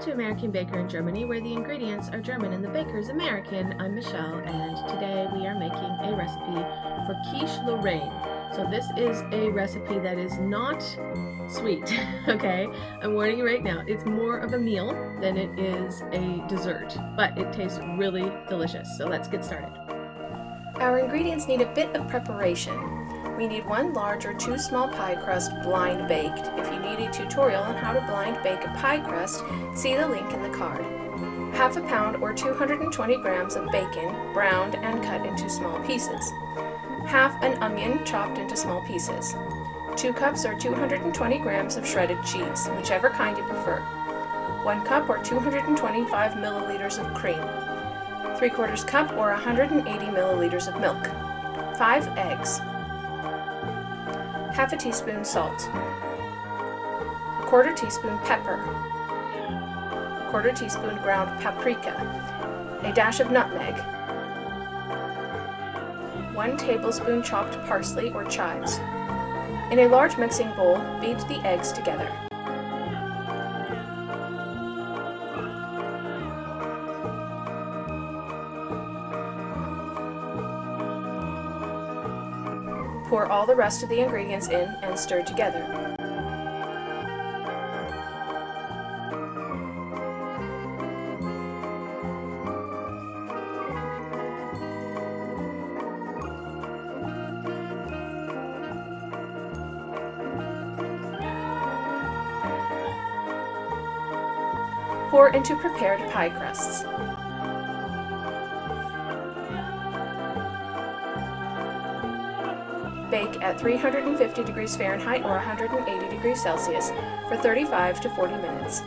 to American Baker in Germany, where the ingredients are German and the baker is American. I'm Michelle, and today we are making a recipe for Quiche Lorraine. So this is a recipe that is not sweet, okay? I'm warning you right now. It's more of a meal than it is a dessert, but it tastes really delicious. So let's get started. Our ingredients need a bit of preparation. We need 1 large or 2 small pie crust blind baked. If you need a tutorial on how to blind bake a pie crust, see the link in the card. Half a pound or 220 grams of bacon, browned and cut into small pieces. Half an onion chopped into small pieces. 2 cups or 220 grams of shredded cheese, whichever kind you prefer. 1 cup or 225 milliliters of cream. 3/4 cup or 180 milliliters of milk. 5 eggs. Half a teaspoon salt. 1/4 teaspoon pepper. 1/4 teaspoon ground paprika. A dash of nutmeg. 1 tablespoon chopped parsley or chives. In a large mixing bowl, beat the eggs together. Pour all the rest of the ingredients in and stir together. Pour into prepared pie crusts. Bake at 350 degrees Fahrenheit or 180 degrees Celsius for 35 to 40 minutes.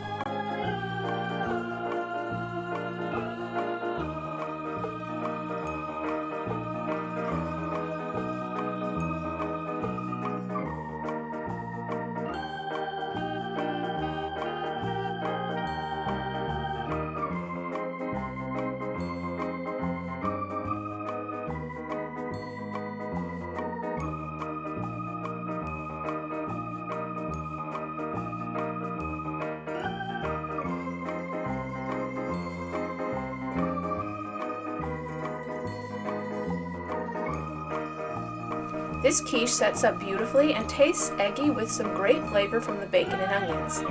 This quiche sets up beautifully and tastes eggy with some great flavor from the bacon and onions.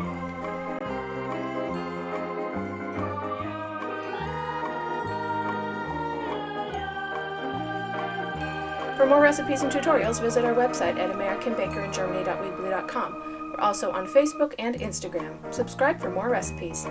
For more recipes and tutorials, visit our website at americanbakeringermany.weebly.com. We're also on Facebook and Instagram. Subscribe for more recipes.